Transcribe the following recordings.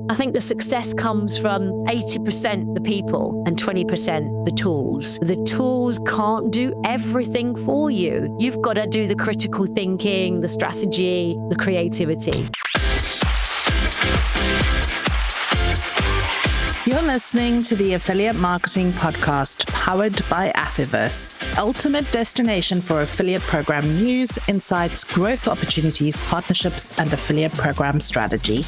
I think the success comes from 80% the people and 20% the tools. The tools can't do everything for you. You've got to do the critical thinking, the strategy, the creativity. You're listening to the Affiliate Marketing Podcast, powered by Affiverse, ultimate destination for affiliate program news, insights, growth opportunities, partnerships, and affiliate program strategy.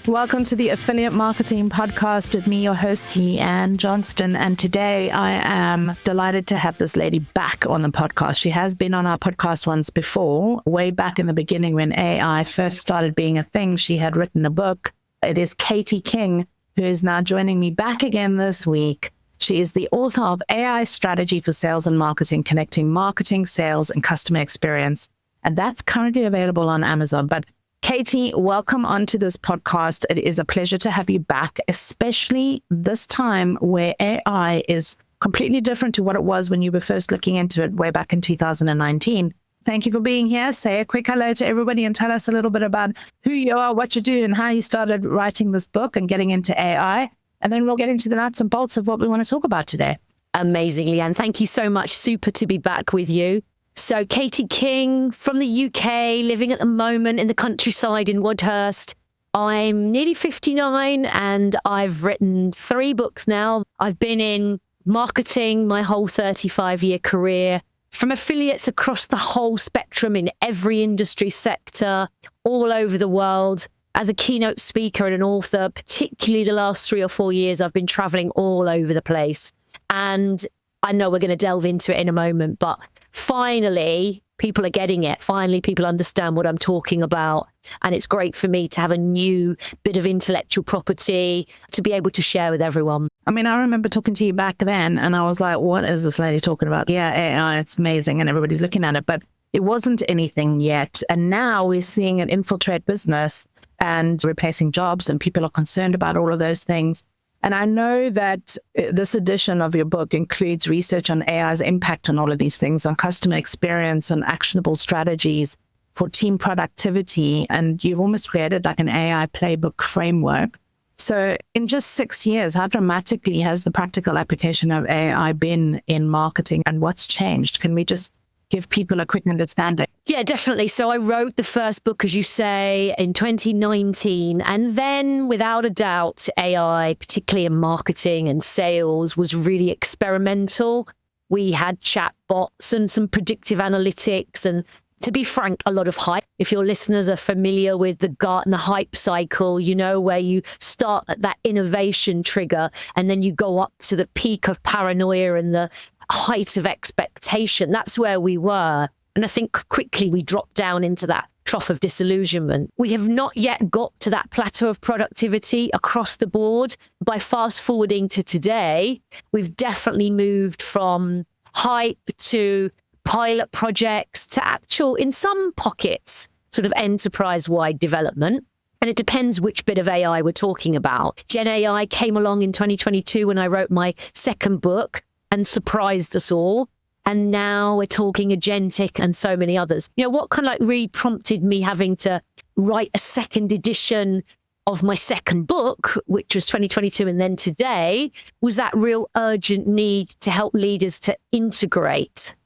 Welcome to the Affiliate Marketing Podcast with me, your host, Leanne Johnston. And today I am delighted to have this lady back on the podcast. She has been on our podcast once before, way back in the beginning when AI first started being a thing. She had written a book. It is Katie King, who is now joining me back again this week. She is the author of AI Strategy for Sales and Marketing, Connecting Marketing, Sales, and Customer Experience. And that's currently available on Amazon. But Katie, welcome onto this podcast. It is a pleasure to have you back, especially this time where AI is completely different to what it was when you were first looking into it way back in 2019. Thank you for being here. Say a quick hello to everybody and tell us a little bit about who you are, what you do, and how you started writing this book and getting into AI. And then we'll get into the nuts and bolts of what we want to talk about today. Amazing, Leanne. Thank you so much. Super to be back with you. So Katie King from the UK, living at the moment in the countryside in Woodhurst. I'm nearly 59 and I've written 3 books now. I've been in marketing my whole 35-year career, from affiliates across the whole spectrum in every industry sector, all over the world. As a keynote speaker and an author, particularly the last 3 or 4 years, I've been traveling all over the place. And I know we're going to delve into it in a moment, but finally, people are getting it. Finally, people understand what I'm talking about. And it's great for me to have a new bit of intellectual property to be able to share with everyone. I mean, I remember talking to you back then and I was like, what is this lady talking about? Yeah, AI, it's amazing. And everybody's looking at it, but it wasn't anything yet. And now we're seeing it infiltrate business and replacing jobs, and people are concerned about all of those things. And I know that this edition of your book includes research on AI's impact on all of these things, on customer experience, on actionable strategies for team productivity. And you've almost created like an AI playbook framework. So in just 6 years, how dramatically has the practical application of AI been in marketing, and what's changed? Can we just give people a quick understanding? Yeah, definitely. So I wrote the first book, as you say, in 2019. And then without a doubt, AI, particularly in marketing and sales, was really experimental. We had chatbots and some predictive analytics and, to be frank, a lot of hype. If your listeners are familiar with the Gartner hype cycle, you know, where you start at that innovation trigger and then you go up to the peak of paranoia and the height of expectation. That's where we were. And I think quickly we dropped down into that trough of disillusionment. We have not yet got to that plateau of productivity across the board. By fast forwarding to today, we've definitely moved from hype to pilot projects to actual, in some pockets, sort of enterprise-wide development. And it depends which bit of AI we're talking about. Gen AI came along in 2022 when I wrote my second book and surprised us all. And now we're talking Agentic and so many others. You know, what kind of like really prompted me having to write a second edition of my second book, which was 2022 and then today, was that real urgent need to help leaders to integrate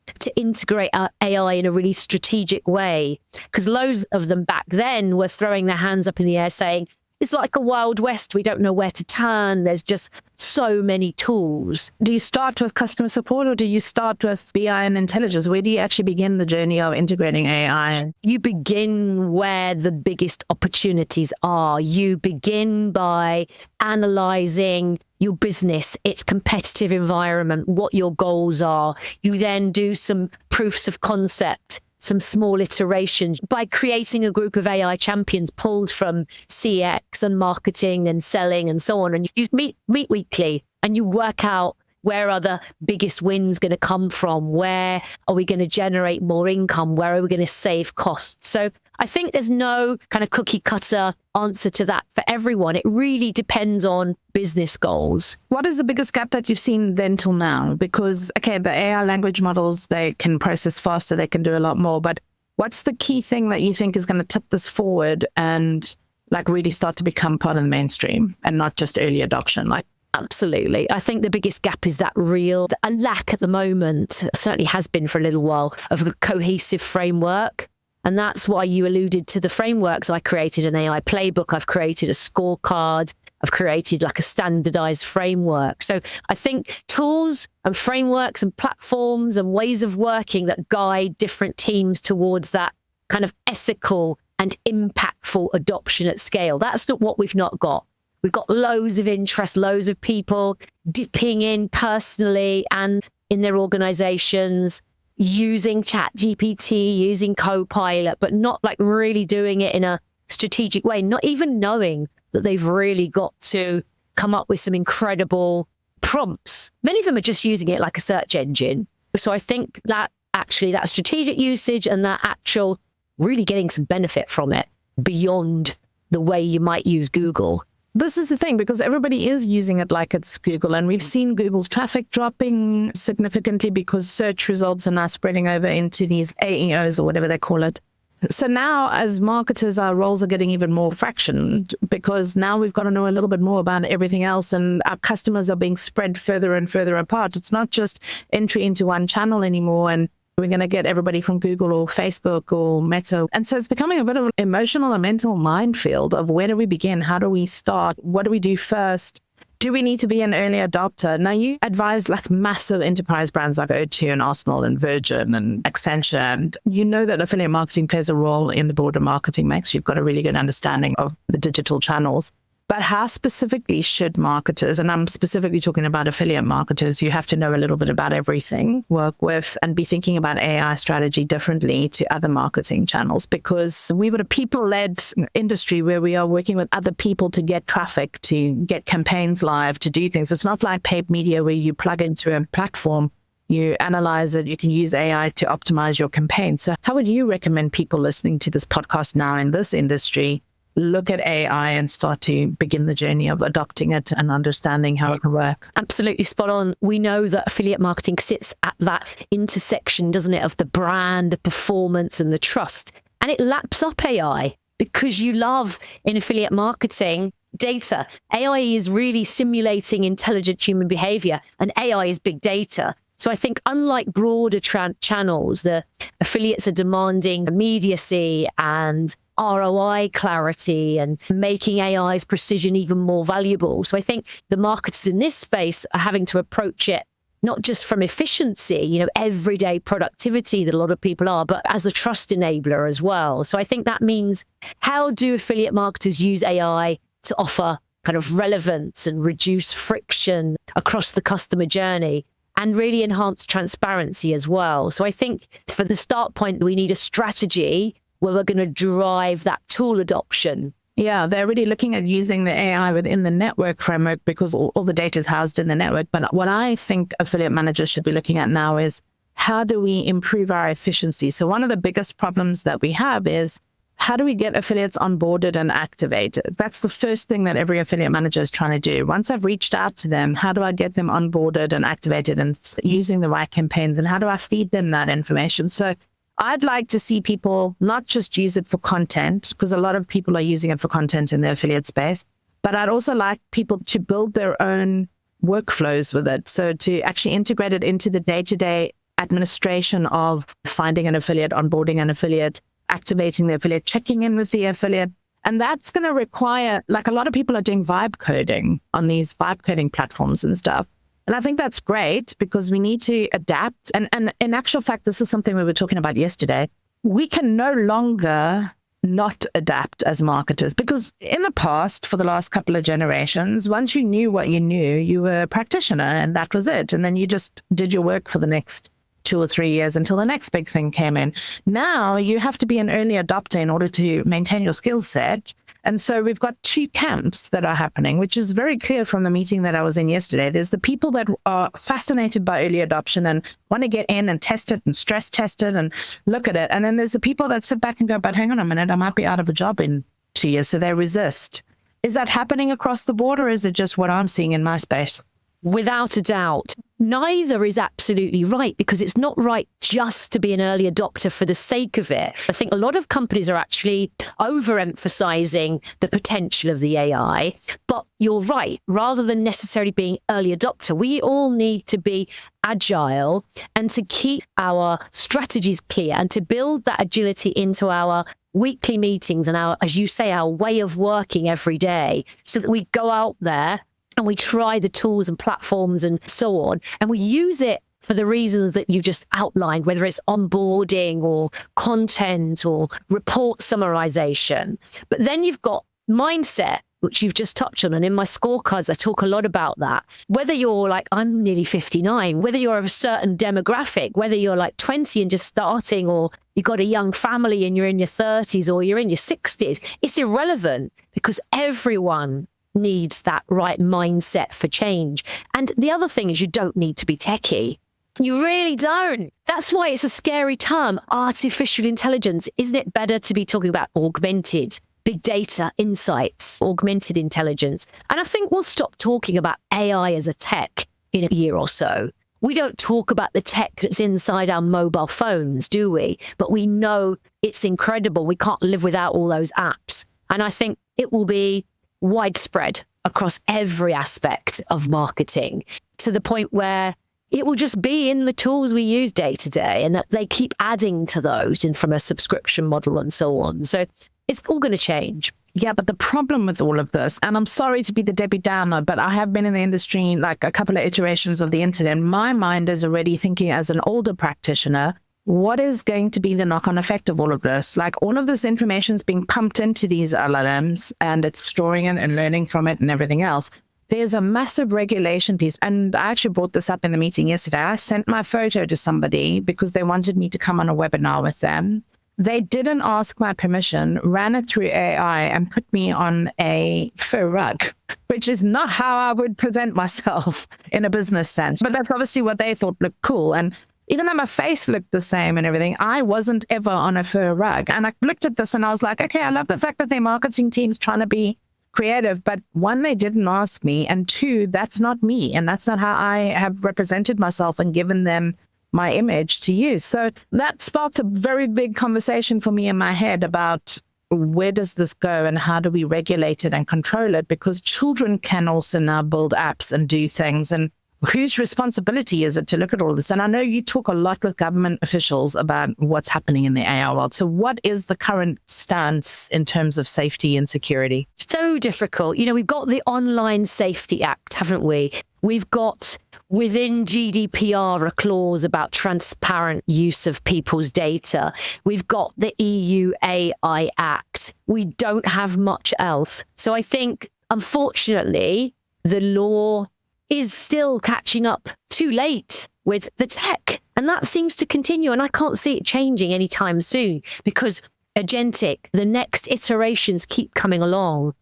our AI in a really strategic way. Because loads of them back then were throwing their hands up in the air saying, it's like a Wild West. We don't know where to turn. There's just so many tools. Do you start with customer support or do you start with BI and intelligence? Where do you actually begin the journey of integrating AI? You begin where the biggest opportunities are. You begin by analyzing your business, its competitive environment, what your goals are. You then do some proofs of concept, some small iterations by creating a group of AI champions pulled from CX and marketing and selling and so on. And you meet weekly and you work out, where are the biggest wins going to come from? Where are we going to generate more income? Where are we going to save costs? So I think there's no kind of cookie cutter answer to that for everyone. It really depends on business goals. What is the biggest gap that you've seen then till now? Because, okay, the AI language models, they can process faster, they can do a lot more. But what's the key thing that you think is going to tip this forward and like really start to become part of the mainstream and not just early adoption? Like, absolutely. I think the biggest gap is that a lack at the moment, certainly has been for a little while, of a cohesive framework. And that's why you alluded to the frameworks. I created an AI playbook. I've created a scorecard. I've created like a standardized framework. So I think tools and frameworks and platforms and ways of working that guide different teams towards that kind of ethical and impactful adoption at scale. That's not what we've not got. We've got loads of interest, loads of people dipping in personally and in their organizations, using ChatGPT, using Copilot, but not like really doing it in a strategic way, not even knowing that they've really got to come up with some incredible prompts. Many of them are just using it like a search engine. So I think that actually that strategic usage and that actual really getting some benefit from it beyond the way you might use Google. This is the thing, because everybody is using it like it's Google, and we've seen Google's traffic dropping significantly because search results are now spreading over into these AEOs or whatever they call it. So now as marketers, our roles are getting even more fractioned because now we've got to know a little bit more about everything else, and our customers are being spread further and further apart. It's not just entry into one channel anymore, and we're going to get everybody from Google or Facebook or Meta. And so it's becoming a bit of an emotional and mental minefield of where do we begin? How do we start? What do we do first? Do we need to be an early adopter? Now, you advise like massive enterprise brands like O2 and Arsenal and Virgin and Accenture. And you know that affiliate marketing plays a role in the broader marketing mix. You've got a really good understanding of the digital channels. But how specifically should marketers, and I'm specifically talking about affiliate marketers, you have to know a little bit about everything, work with, and be thinking about AI strategy differently to other marketing channels, because we've got a people-led industry where we are working with other people to get traffic, to get campaigns live, to do things. It's not like paid media where you plug into a platform, you analyze it, you can use AI to optimize your campaign. So how would you recommend people listening to this podcast now in this industry look at AI and start to begin the journey of adopting it and understanding how it can work? Absolutely spot on. We know that affiliate marketing sits at that intersection, doesn't it, of the brand, the performance, and the trust. And it laps up AI because you love in affiliate marketing data. AI is really simulating intelligent human behavior, and AI is big data. So I think unlike broader channels, the affiliates are demanding immediacy and ROI clarity and making AI's precision even more valuable. So I think the marketers in this space are having to approach it not just from efficiency, everyday productivity that a lot of people are, but as a trust enabler as well. So I think that means, how do affiliate marketers use AI to offer kind of relevance and reduce friction across the customer journey and really enhance transparency as well? So I think for the start point, we need a strategy where we're going to drive that tool adoption. Yeah, they're really looking at using the AI within the network framework because all the data is housed in the network. But what I think affiliate managers should be looking at now is, how do we improve our efficiency? So one of the biggest problems that we have is, how do we get affiliates onboarded and activated? That's the first thing that every affiliate manager is trying to do. Once I've reached out to them, how do I get them onboarded and activated and using the right campaigns? And how do I feed them that information? So I'd like to see people not just use it for content, because a lot of people are using it for content in the affiliate space, but I'd also like people to build their own workflows with it. So to actually integrate it into the day-to-day administration of finding an affiliate, onboarding an affiliate, activating the affiliate, checking in with the affiliate. And that's going to require, like, a lot of people are doing vibe coding on these vibe coding platforms and stuff. And I think that's great because we need to adapt. And in actual fact, this is something we were talking about yesterday. We can no longer not adapt as marketers, because in the past, for the last couple of generations, once you knew what you knew, you were a practitioner and that was it. And then you just did your work for the next 2 or 3 years until the next big thing came in. Now you have to be an early adopter in order to maintain your skill set. And so we've got two camps that are happening, which is very clear from the meeting that I was in yesterday. There's the people that are fascinated by early adoption and want to get in and test it and stress test it and look at it. And then there's the people that sit back and go, but hang on a minute, I might be out of a job in 2 years. So they resist. Is that happening across the board, or is it just what I'm seeing in my space? without a doubt, neither is absolutely right, because it's not right just to be an early adopter for the sake of it. I think a lot of companies are actually overemphasizing the potential of the AI. But you're right, rather than necessarily being early adopter, we all need to be agile and to keep our strategies clear and to build that agility into our weekly meetings and our, as you say, our way of working every day, so that we go out there and we try the tools and platforms and so on, and we use it for the reasons that you just outlined, whether it's onboarding or content or report summarization. But then you've got mindset, which you've just touched on. And in my scorecards, I talk a lot about that. Whether you're like, I'm nearly 59, whether you're of a certain demographic, whether you're like 20 and just starting, or you've got a young family and you're in your 30s or you're in your 60s, it's irrelevant, because everyone needs that right mindset for change. And the other thing is, you don't need to be techie. You really don't. That's why it's a scary term, artificial intelligence. Isn't it better to be talking about augmented, big data, insights, augmented intelligence? And I think we'll stop talking about AI as a tech in a year or so. We don't talk about the tech that's inside our mobile phones, do we? But we know it's incredible. We can't live without all those apps. And I think it will be widespread across every aspect of marketing, to the point where it will just be in the tools we use day to day, and that they keep adding to those and from a subscription model and so on. So it's all going to change. Yeah, but the problem with all of this, and I'm sorry to be the Debbie Downer, but I have been in the industry like a couple of iterations of the internet. My mind is already thinking, as an older practitioner, what is going to be the knock-on effect of all of this? Like, all of this information is being pumped into these LLMs, and it's storing it and learning from it and everything else. There's a massive regulation piece. And I actually brought this up in the meeting yesterday. I sent my photo to somebody because they wanted me to come on a webinar with them. They didn't ask my permission, ran it through AI and put me on a fur rug, which is not how I would present myself in a business sense. But that's obviously what they thought looked cool. And even though my face looked the same and everything, I wasn't ever on a fur rug. And I looked at this and I was like, okay, I love the fact that their marketing team's trying to be creative, but one, they didn't ask me, and two, that's not me, and that's not how I have represented myself and given them my image to use. So that sparked a very big conversation for me in my head about, where does this go and how do we regulate it and control it? Because children can also now build apps and do things, and whose responsibility is it to look at all this? And I know you talk a lot with government officials about what's happening in the AI world. So what is the current stance in terms of safety and security? So difficult. You know, we've got the Online Safety Act, haven't we? We've got within GDPR a clause about transparent use of people's data. We've got the EU AI Act. We don't have much else. So I think, unfortunately, the law is still catching up too late with the tech. And that seems to continue. And I can't see it changing anytime soon, because Agentic, the next iterations keep coming along.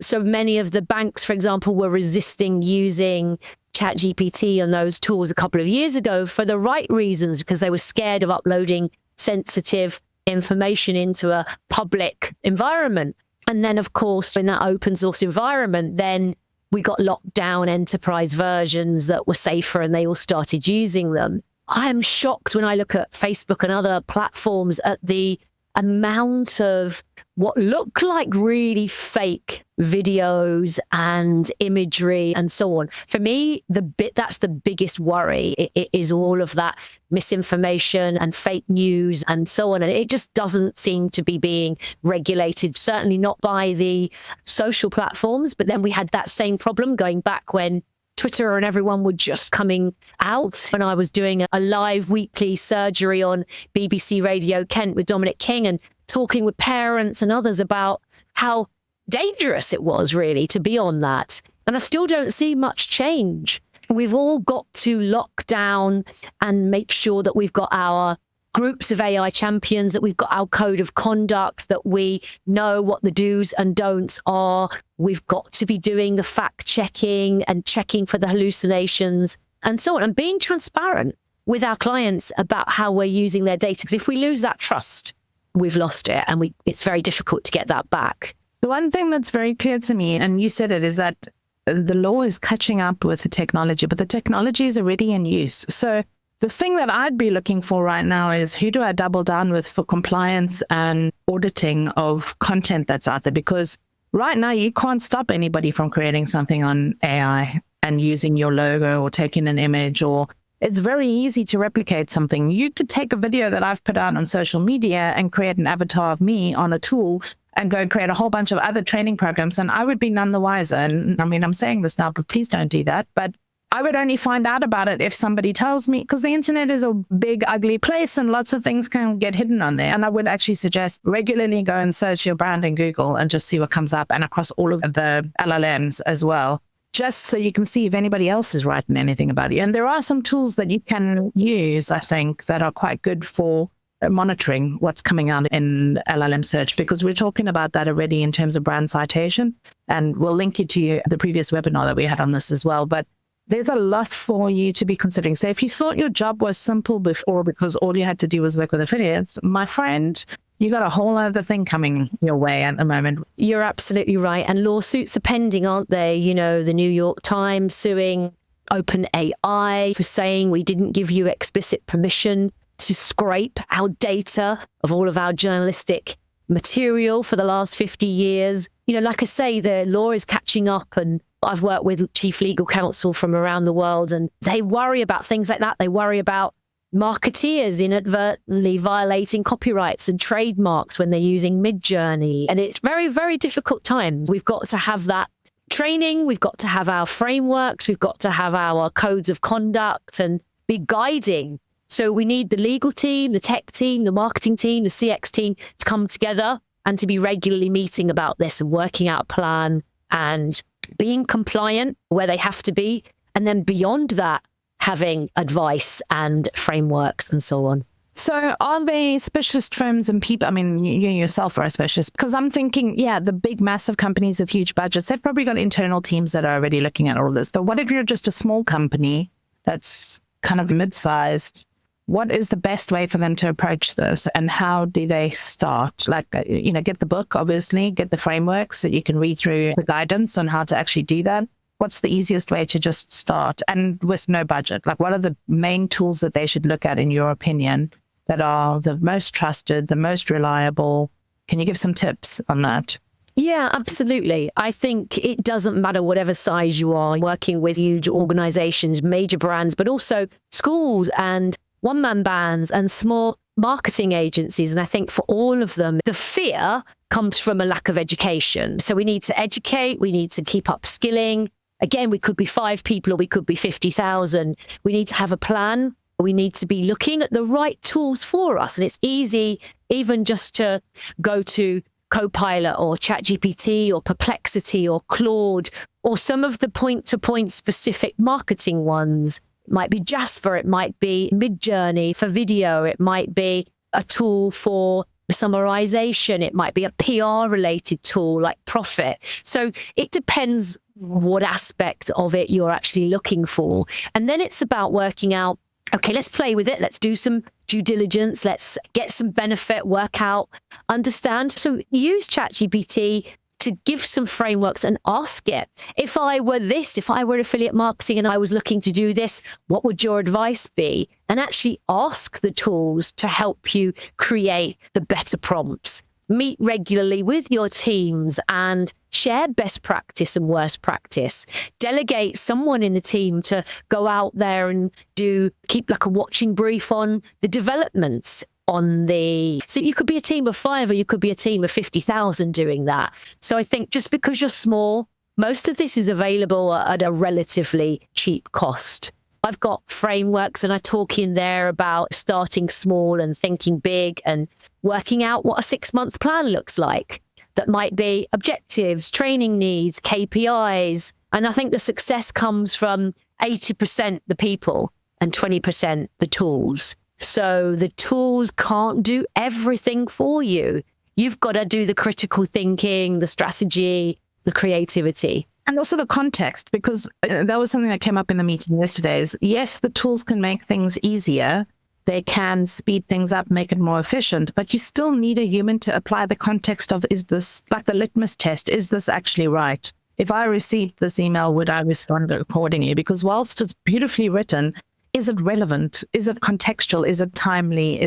So many of the banks, for example, were resisting using ChatGPT and those tools a couple of years ago for the right reasons, because they were scared of uploading sensitive information into a public environment. And then, of course, in that open source environment, then we got locked down enterprise versions that were safer, and they all started using them. I am shocked when I look at Facebook and other platforms at the amount of what look like really fake videos and imagery and so on. For me, that's the biggest worry. It is all of that misinformation and fake news and so on. And it just doesn't seem to be being regulated, certainly not by the social platforms. But then we had that same problem going back when Twitter and everyone were just coming out. When I was doing a live weekly surgery on BBC Radio Kent with Dominic King and talking with parents and others about how dangerous it was really to be on that. And I still don't see much change. We've all got to lock down and make sure that we've got our groups of AI champions, that we've got our code of conduct, that we know what the do's and don'ts are. We've got to be doing the fact checking and checking for the hallucinations and so on, and being transparent with our clients about how we're using their data. Because if we lose that trust, we've lost it, and it's very difficult to get that back. The one thing that's very clear to me, and you said it, is that the law is catching up with the technology, but the technology is already in use. So the thing that I'd be looking for right now is who do I double down with for compliance and auditing of content that's out there? Because right now you can't stop anybody from creating something on AI and using your logo or taking an image, or it's very easy to replicate something. You could take a video that I've put out on social media and create an avatar of me on a tool and go and create a whole bunch of other training programs, and I would be none the wiser. And I mean, I'm saying this now, but please don't do that. But I would only find out about it if somebody tells me, because the internet is a big, ugly place and lots of things can get hidden on there. And I would actually suggest regularly go and search your brand in Google and just see what comes up, and across all of the LLMs as well, just so you can see if anybody else is writing anything about you. And there are some tools that you can use, I think, that are quite good for monitoring what's coming out in LLM search, because we're talking about that already in terms of brand citation. And we'll link you to the previous webinar that we had on this as well. But there's a lot for you to be considering. So if you thought your job was simple before because all you had to do was work with affiliates, my friend, you got a whole other thing coming your way at the moment. You're absolutely right. And lawsuits are pending, aren't they? You know, the New York Times suing OpenAI for saying we didn't give you explicit permission to scrape our data of all of our journalistic material for the last 50 years. You know, like I say, the law is catching up, and I've worked with chief legal counsel from around the world, and they worry about things like that. They worry about marketeers inadvertently violating copyrights and trademarks when they're using Midjourney. And it's very, very difficult times. We've got to have that training. We've got to have our frameworks. We've got to have our codes of conduct and be guiding. So we need the legal team, the tech team, the marketing team, the CX team to come together and to be regularly meeting about this and working out a plan and being compliant where they have to be. And then beyond that, having advice and frameworks and so on. So are they specialist firms and people? I mean, you yourself are a specialist, because I'm thinking, yeah, the big, massive companies with huge budgets, they've probably got internal teams that are already looking at all of this. But what if you're just a small company that's kind of mid-sized? What is the best way for them to approach this, and how do they start? Like, get the book, obviously, get the frameworks so you can read through the guidance on how to actually do that. What's the easiest way to just start, and with no budget? Like, what are the main tools that they should look at, in your opinion, that are the most trusted, the most reliable? Can you give some tips on that? Yeah, absolutely. I think it doesn't matter whatever size you are, working with huge organizations, major brands, but also schools and one-man bands and small marketing agencies. And I think for all of them, the fear comes from a lack of education. So we need to educate, we need to keep upskilling. Again, we could be 5 people or we could be 50,000. We need to have a plan. We need to be looking at the right tools for us. And it's easy even just to go to Copilot or ChatGPT or Perplexity or Claude or some of the point-to-point specific marketing ones. It might be Jasper, it might be Midjourney for video, it might be a tool for summarization, it might be a PR-related tool like Profit. So it depends what aspect of it you're actually looking for. And then it's about working out, okay, let's play with it, let's do some due diligence, let's get some benefit, work out, understand. So use ChatGPT to give some frameworks and ask it. If I were this, if I were affiliate marketing and I was looking to do this, what would your advice be? And actually ask the tools to help you create the better prompts. Meet regularly with your teams and share best practice and worst practice. Delegate someone in the team to go out there and keep like a watching brief on the developments so you could be a team of 5 or you could be a team of 50,000 doing that. So I think just because you're small, most of this is available at a relatively cheap cost. I've got frameworks and I talk in there about starting small and thinking big and working out what a 6-month plan looks like. That might be objectives, training needs, KPIs. And I think the success comes from 80% the people and 20% the tools. So the tools can't do everything for you. You've got to do the critical thinking, the strategy, the creativity. And also the context, because that was something that came up in the meeting yesterday is, yes, the tools can make things easier. They can speed things up, make it more efficient, but you still need a human to apply the context of, is this like the litmus test? Is this actually right? if I received this email, would I respond accordingly? Because whilst it's beautifully written, is it relevant? Is it contextual? Is it timely?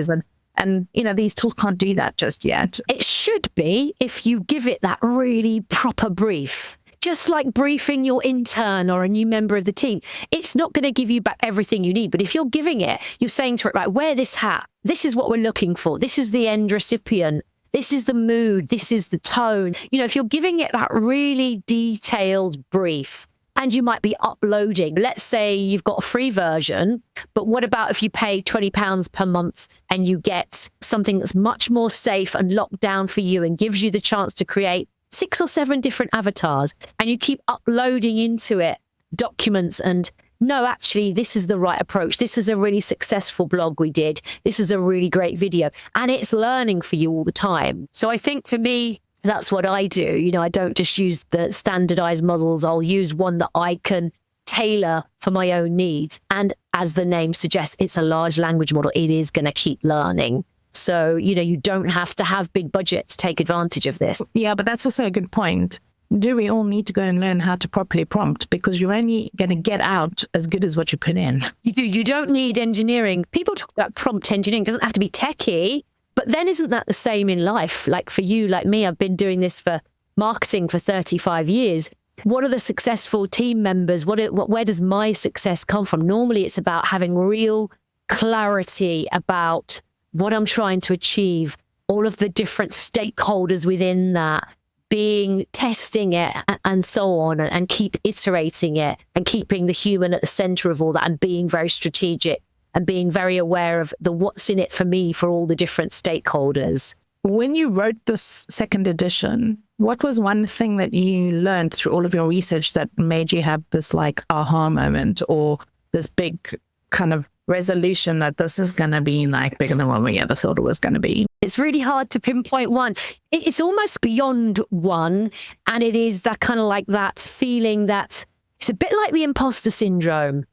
And these tools can't do that just yet. It should be if you give it that really proper brief. Just like briefing your intern or a new member of the team. It's not going to give you back everything you need. But if you're giving it, you're saying to it, right, wear this hat. This is what we're looking for. This is the end recipient. This is the mood. This is the tone. If you're giving it that really detailed brief, and you might be uploading, let's say you've got a free version, but what about if you pay £20 per month and you get something that's much more safe and locked down for you and gives you the chance to create 6 or 7 different avatars, and you keep uploading into it documents and no, actually, this is the right approach. This is a really successful blog we did. This is a really great video. And it's learning for you all the time. So I think for me, that's what I do. I don't just use the standardized models. I'll use one that I can tailor for my own needs. And as the name suggests, it's a large language model. It is going to keep learning. So, you don't have to have big budget to take advantage of this. Yeah, but that's also a good point. Do we all need to go and learn how to properly prompt? Because you're only going to get out as good as what you put in. You do. You don't need engineering. People talk about prompt engineering. It doesn't have to be techie. But then isn't that the same in life? Like for you, like me, I've been doing this for marketing for 35 years. What are the successful team members? Where does my success come from? Normally, it's about having real clarity about what I'm trying to achieve, all of the different stakeholders within that, testing it and so on, and keep iterating it and keeping the human at the center of all that and being very strategic and being very aware of the what's in it for me for all the different stakeholders. When you wrote this second edition, what was one thing that you learned through all of your research that made you have this like aha moment or this big kind of resolution that this is going to be like bigger than what we ever thought it was going to be? It's really hard to pinpoint one. It's almost beyond one. And it is that kind of like that feeling that it's a bit like the imposter syndrome.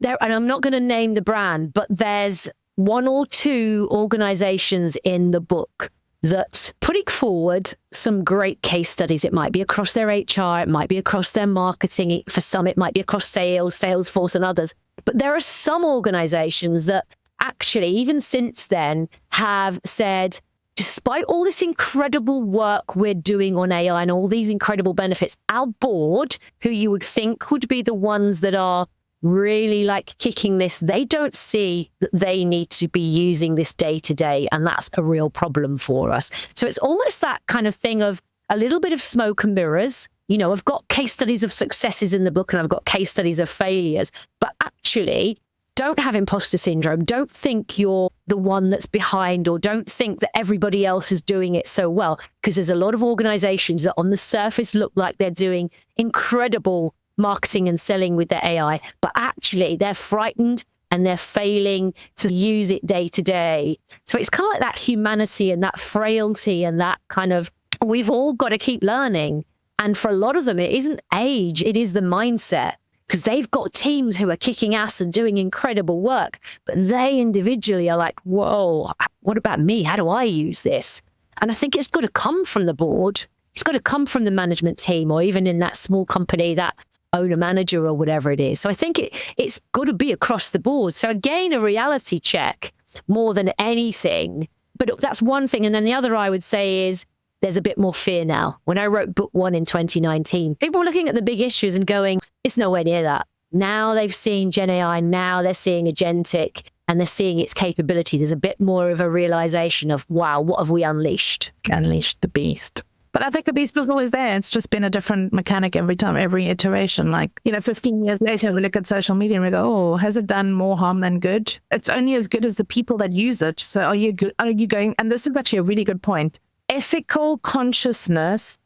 And I'm not going to name the brand, but there's 1 or 2 organizations in the book that putting forward some great case studies. It might be across their HR, it might be across their marketing. For some, it might be across sales, Salesforce and others. But there are some organizations that actually, even since then, have said, despite all this incredible work we're doing on AI and all these incredible benefits, our board, who you would think would be the ones that are really like kicking this, they don't see that they need to be using this day to day. And that's a real problem for us. So it's almost that kind of thing of a little bit of smoke and mirrors. I've got case studies of successes in the book and I've got case studies of failures, but actually don't have imposter syndrome. Don't think you're the one that's behind, or don't think that everybody else is doing it so well, because there's a lot of organizations that on the surface look like they're doing incredible marketing and selling with their AI, but actually they're frightened and they're failing to use it day to day. So it's kind of like that humanity and that frailty and that kind of, we've all got to keep learning. And for a lot of them, it isn't age, it is the mindset, because they've got teams who are kicking ass and doing incredible work, but they individually are like, whoa, what about me? How do I use this? And I think it's got to come from the board. It's got to come from the management team, or even in that small company, that owner manager or whatever it is. So I think it's got to be across the board. So again, a reality check more than anything. But that's one thing. And then the other I would say is there's a bit more fear now. When I wrote book 1 in 2019, people were looking at the big issues and going, it's nowhere near that. Now they've seen Gen AI, now they're seeing Agentic, and they're seeing its capability. There's a bit more of a realization of, wow, what have we unleashed? Unleashed the beast. But I think the beast was always there. It's just been a different mechanic every time, every iteration. Like, 15 years later, we look at social media and we go, oh, has it done more harm than good? It's only as good as the people that use it. So are you going, and this is actually a really good point. Ethical consciousness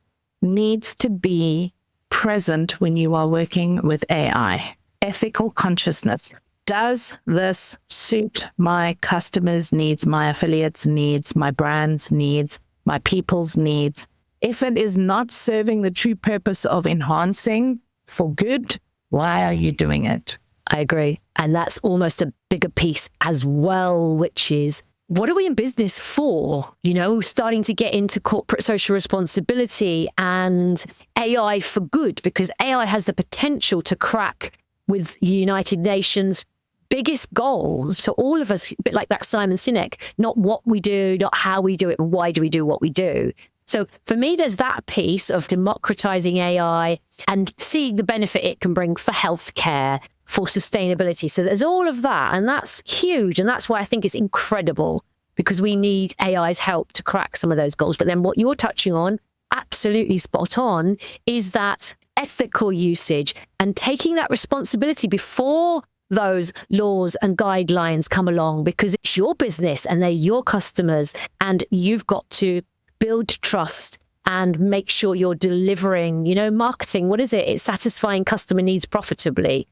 needs to be present when you are working with AI. Ethical consciousness. Does this suit my customers' needs, my affiliates' needs, my brand's needs, my people's needs? If it is not serving the true purpose of enhancing for good, why are you doing it? I agree. And that's almost a bigger piece as well, which is what are we in business for? Starting to get into corporate social responsibility and AI for good, because AI has the potential to crack with the United Nations biggest goals. So all of us, a bit like that Simon Sinek, not what we do, not how we do it, but why do we do what we do? So for me, there's that piece of democratizing AI and seeing the benefit it can bring for healthcare, for sustainability. So there's all of that, and that's huge. And that's why I think it's incredible, because we need AI's help to crack some of those goals. But then what you're touching on, absolutely spot on, is that ethical usage and taking that responsibility before those laws and guidelines come along, because it's your business and they're your customers, and you've got to build trust and make sure you're delivering. Marketing, what is it? It's satisfying customer needs profitably.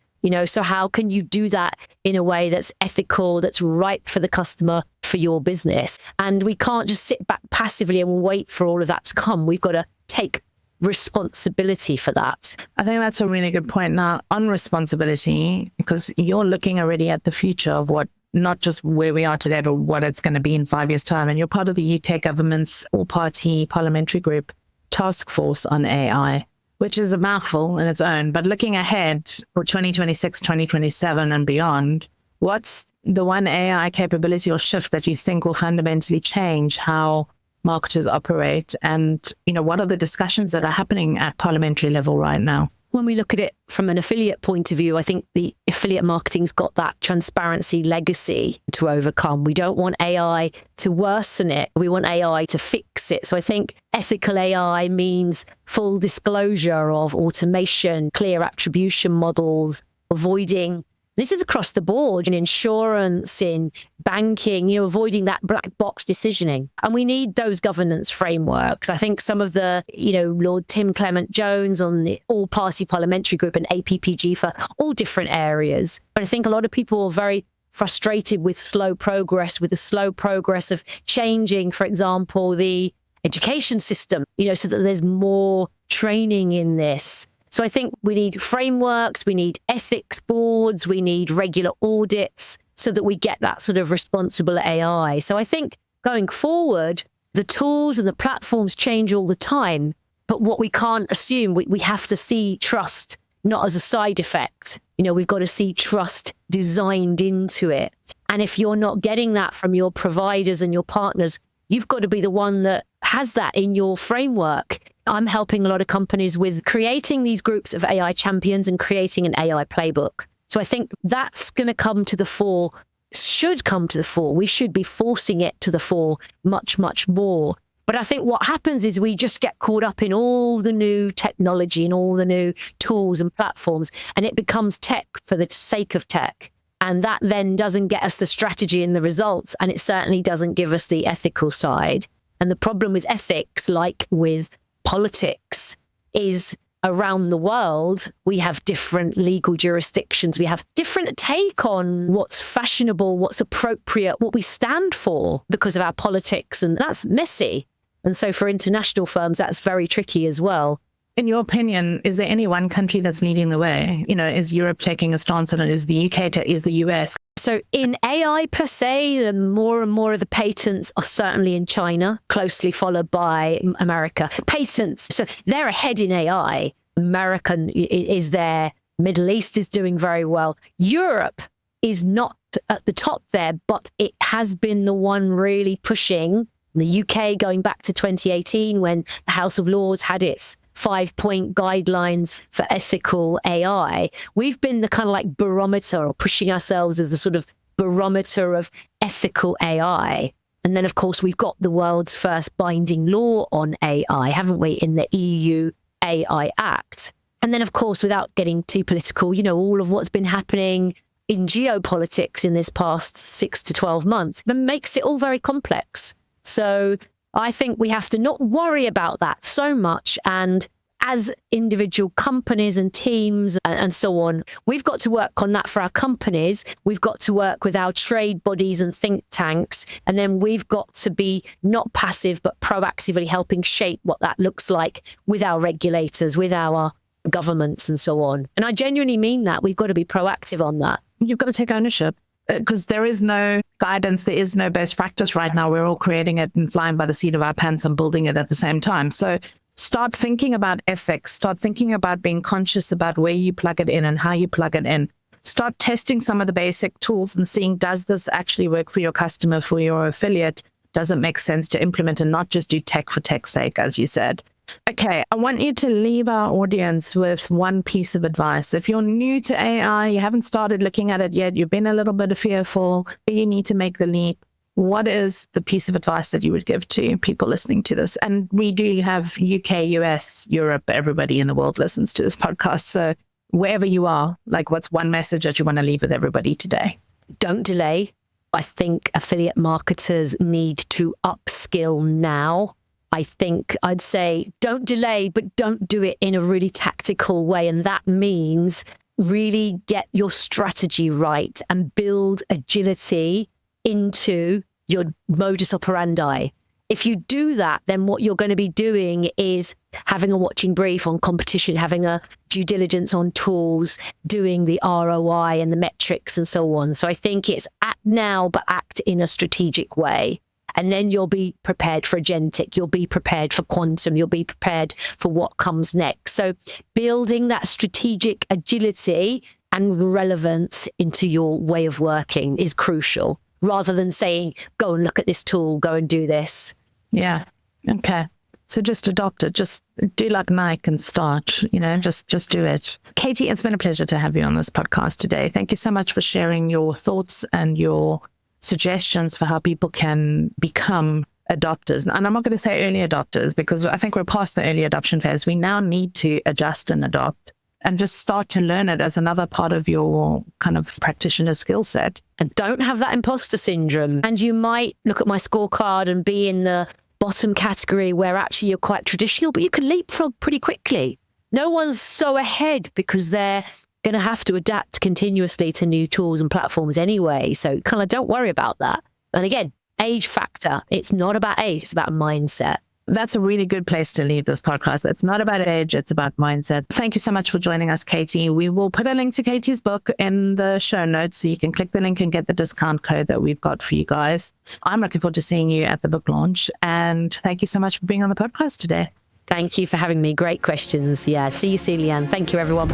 So how can you do that in a way that's ethical, that's right for the customer, for your business? And we can't just sit back passively and wait for all of that to come. We've got to take responsibility for that. I think that's a really good point. Now, on responsibility, because you're looking already at the future of what, not just where we are today, but what it's going to be in 5 years' time. And you're part of the UK government's all-party parliamentary group task force on AI, which is a mouthful in its own. But looking ahead for 2026, 2027 and beyond, what's the one AI capability or shift that you think will fundamentally change how marketers operate? And, what are the discussions that are happening at parliamentary level right now? When we look at it from an affiliate point of view, I think the affiliate marketing's got that transparency legacy to overcome. We don't want AI to worsen it. We want AI to fix it. So I think ethical AI means full disclosure of automation, clear attribution models, avoiding, this is across the board, in insurance, in banking, avoiding that black box decisioning. And we need those governance frameworks. I think some of the, Lord Tim Clement Jones on the all-party parliamentary group and APPG for all different areas. But I think a lot of people are very frustrated with slow progress, with the slow progress of changing, for example, the education system, so that there's more training in this. So I think we need frameworks, we need ethics boards, we need regular audits so that we get that sort of responsible AI. So I think going forward, the tools and the platforms change all the time. But what we can't assume, we have to see trust not as a side effect. We've got to see trust designed into it. And if you're not getting that from your providers and your partners, you've got to be the one that has that in your framework. I'm helping a lot of companies with creating these groups of AI champions and creating an AI playbook. So I think that's going to come to the fore, should come to the fore. We should be forcing it to the fore much, much more. But I think what happens is we just get caught up in all the new technology and all the new tools and platforms, and it becomes tech for the sake of tech. And that then doesn't get us the strategy and the results, and it certainly doesn't give us the ethical side. And the problem with ethics, like with politics, is around the world, we have different legal jurisdictions. We have different take on what's fashionable, what's appropriate, what we stand for because of our politics. And that's messy. And so for international firms, that's very tricky as well. In your opinion, is there any one country that's leading the way? Is Europe taking a stance on it? Is the UK, is the US? So in AI per se, the more and more of the patents are certainly in China, closely followed by America. Patents, so they're ahead in AI. America is there. Middle East is doing very well. Europe is not at the top there, but it has been the one really pushing. The UK going back to 2018 when the House of Lords had its 5-point guidelines for ethical AI. We've been the kind of like barometer, or pushing ourselves as the sort of barometer of ethical AI. And then, of course, we've got the world's first binding law on AI, haven't we, in the EU AI Act. And then, of course, without getting too political, all of what's been happening in geopolitics in this past 6 to 12 months, it makes it all very complex. So I think we have to not worry about that so much. And as individual companies and teams and so on, we've got to work on that for our companies. We've got to work with our trade bodies and think tanks. And then we've got to be not passive, but proactively helping shape what that looks like with our regulators, with our governments and so on. And I genuinely mean that. We've got to be proactive on that. You've got to take ownership, because there is no guidance. There is no best practice right now. We're all creating it and flying by the seat of our pants and building it at the same time. So start thinking about ethics. Start thinking about being conscious about where you plug it in and how you plug it in. Start testing some of the basic tools and seeing, does this actually work for your customer, for your affiliate? Does it make sense to implement and not just do tech for tech's sake, as you said? Okay, I want you to leave our audience with one piece of advice. If you're new to AI, you haven't started looking at it yet, you've been a little bit fearful, you need to make the leap. What is the piece of advice that you would give to people listening to this? And we do have UK, US, Europe, everybody in the world listens to this podcast. So wherever you are, like, what's one message that you want to leave with everybody today? Don't delay. I think affiliate marketers need to upskill now. I think I'd say don't delay, but don't do it in a really tactical way. And that means really get your strategy right and build agility into your modus operandi. If you do that, then what you're going to be doing is having a watching brief on competition, having a due diligence on tools, doing the ROI and the metrics and so on. So I think it's act now, but act in a strategic way. And then you'll be prepared for agentic, you'll be prepared for quantum, you'll be prepared for what comes next. So building that strategic agility and relevance into your way of working is crucial, rather than saying, go and look at this tool, go and do this. Yeah. Okay. So just adopt it. Just do like Nike and start, just do it. Katie, it's been a pleasure to have you on this podcast today. Thank you so much for sharing your thoughts and your suggestions for how people can become adopters. And I'm not going to say early adopters, because I think we're past the early adoption phase. We now need to adjust and adopt and just start to learn it as another part of your kind of practitioner skill set. And don't have that imposter syndrome. And you might look at my scorecard and be in the bottom category where actually you're quite traditional, but you can leapfrog pretty quickly. No one's so ahead because they're going to have to adapt continuously to new tools and platforms anyway. So kind of don't worry about that. And again, age factor. It's not about age, it's about mindset. That's a really good place to leave this podcast. It's not about age, it's about mindset. Thank you so much for joining us, Katie. We will put a link to Katie's book in the show notes, so you can click the link and get the discount code that we've got for you guys. I'm looking forward to seeing you at the book launch. And thank you so much for being on the podcast today. Thank you for having me. Great questions. Yeah, see you soon, Leanne. Thank you, everyone.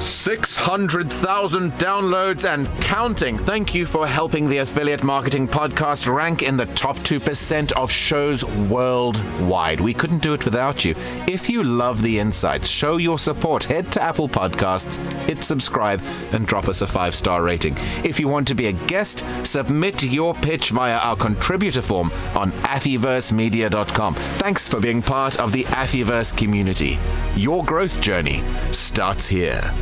600,000 downloads and counting. Thank you for helping the Affiliate Marketing Podcast rank in the top 2% of shows worldwide. We couldn't do it without you. If you love the insights, show your support. Head to Apple Podcasts, hit subscribe, and drop us a 5-star rating. If you want to be a guest, submit your pitch via our contributor form on affyversemedia.com. Thanks for being part of the Affyverse community. Your growth journey starts here.